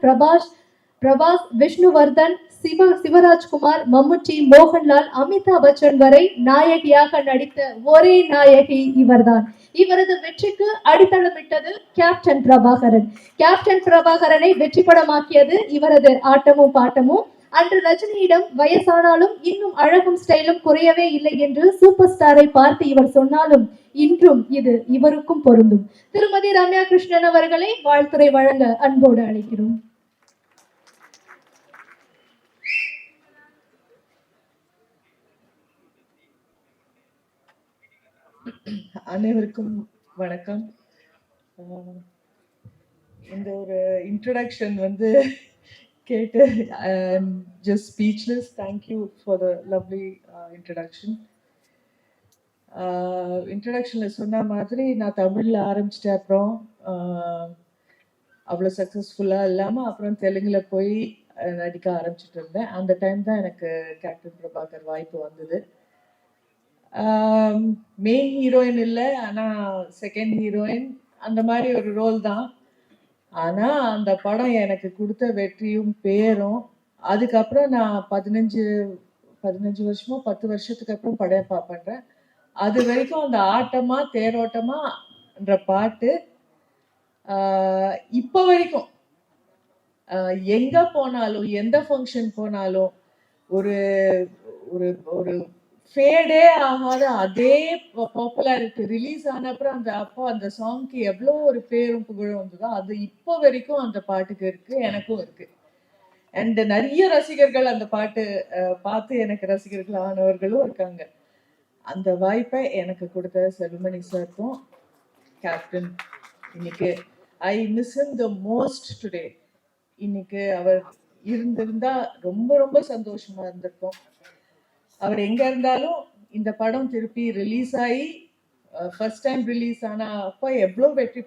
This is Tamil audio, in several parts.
பிரபாஸ், விஷ்ணுவர்தன், சிவராஜ்குமார், மம்முட்டி, மோகன்லால், அமிதாப் பச்சன் வரை நாயகியாக நடித்த ஒரே நாயகி இவர்தான். இவரது வெற்றிக்கு அடித்தளமிட்டது கேப்டன் பிரபாகரன். கேப்டன் பிரபாகரனை வெற்றி படமாக்கியது இவரது ஆட்டமும் பாட்டமும். அன்று ரஜினியிடம் வயசானாலும் இன்னும் அழகும் ஸ்டைலும் குறையவே இல்லை என்று சூப்பர் ஸ்டாரை பார்த்து இவர் சொன்னாலும் இன்றும் இது இவருக்கும் பொருந்தும். திருமதி ரம்யா கிருஷ்ணன் அவர்களை வாழ்த்துரை வழங்க அன்போடு அழைக்கிறோம். அனைவருக்கும் வணக்கம். இந்த ஒரு இன்ட்ரடக்ஷன் கேட்டு I am just speechless. Thank you for the lovely introduction. இன்ட்ரடக்ஷனில் சொன்ன மாதிரி நான் தமிழில் ஆரம்பிச்சிட்டேன். அப்புறம் அவ்வளோ சக்ஸஸ்ஃபுல்லாக இல்லாமல் அப்புறம் தெலுங்கில் போய் நடிக்க ஆரம்பிச்சிட்டு இருந்தேன். அந்த டைம் தான் எனக்கு கேப்டன் பிரபாகர் வாய்ப்பு வந்தது. மெயின் ஹீரோயின் இல்லை, ஆனால் செகண்ட் ஹீரோயின் அந்த மாதிரி ஒரு ரோல் தான். ஆனால் அந்த படம் எனக்கு கொடுத்த வெற்றியும் பேரும். அதுக்கப்புறம் நான் 15 வருஷமோ 10 வருஷத்துக்கு அப்புறம் படம் பண்ணுறேன். அது வரைக்கும் அந்த ஆட்டமா தேரோட்டமான்ற பாட்டு இப்போ வரைக்கும் எங்கே போனாலும் எந்த ஃபங்க்ஷன் போனாலும் ஒரு ஒரு ஃபேடே ஆகாத அதே பாப்புலாரிட்டி. ரிலீஸ் ஆன அப்புறம் அந்த சாங்க்கு எவ்வளோ ஒரு பேரும் புகழும் வந்ததோ அது இப்போ வரைக்கும் அந்த பாட்டுக்கு இருக்கு, எனக்கும் இருக்கு. அண்ட் நிறைய ரசிகர்கள் அந்த பாட்டு பார்த்து எனக்கு ரசிகர்கள் ஆனவர்களும் இருக்காங்க. அந்த வாய்ப்பை எனக்கு கொடுத்த செல்வமணி சார்க்கும் கேப்டன் இன்னைக்கு I miss him the most today. இன்னைக்கு அவர் இருந்திருந்தா ரொம்ப ரொம்ப சந்தோஷமா இருந்திருக்கும். அவர் எங்க இருந்தாலும் இந்த படம் திருப்பி ரிலீஸ் ஆகி ஃபர்ஸ்ட் டைம் ரிலீஸ் ஆனா அப்போ எவ்வளோ வெற்றி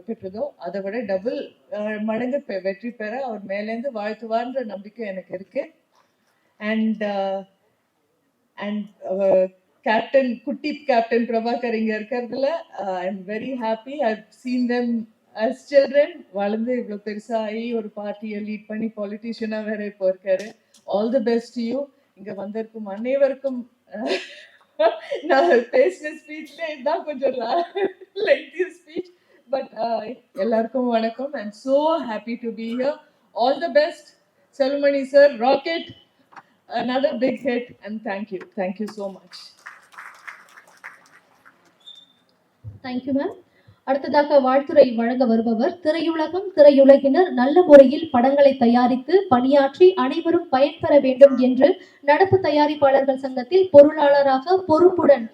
பெற்றதோ அதை விட டபுள் மடங்கு வெற்றி பெற அவர் மேலேருந்து வாழ்த்துவார்ன்ற நம்பிக்கை எனக்கு இருக்கு. அண்ட் கேப்டன் குட்டி கேப்டன் பிரபாகர் இங்க இருக்கிறதுல I am very happy. I seen them as children. வளர்ந்து இவ்வளோ பெருசாகி ஒரு பார்ட்டியை லீட் பண்ணி பாலிட்டிஷியனாக வேற இப்போ இருக்காரு. All the best to you. இங்க வந்திருக்கும் அனைவருக்கும் நான் பேசின ஸ்பீச்ல இதுதான் கொஞ்சம் லெங்தி ஸ்பீச். பட் எல்லாருக்கும் வணக்கம். I am so happy to be here. All the best, Selvamani sir. Rocket, another big hit, and thank you so much. Thank you ma'am. அடுத்ததாக வாழ்த்துரை வழங்க வருபவர் திரையுலகம், திரையுலகினர் நல்ல முறையில் படங்களை தயாரித்து பணியாற்றி அனைவரும் பயன்பெற வேண்டும் என்று நடப்பு தயாரிப்பாளர்கள் சங்கத்தில் பொருளாளராக பொறுப்புடன்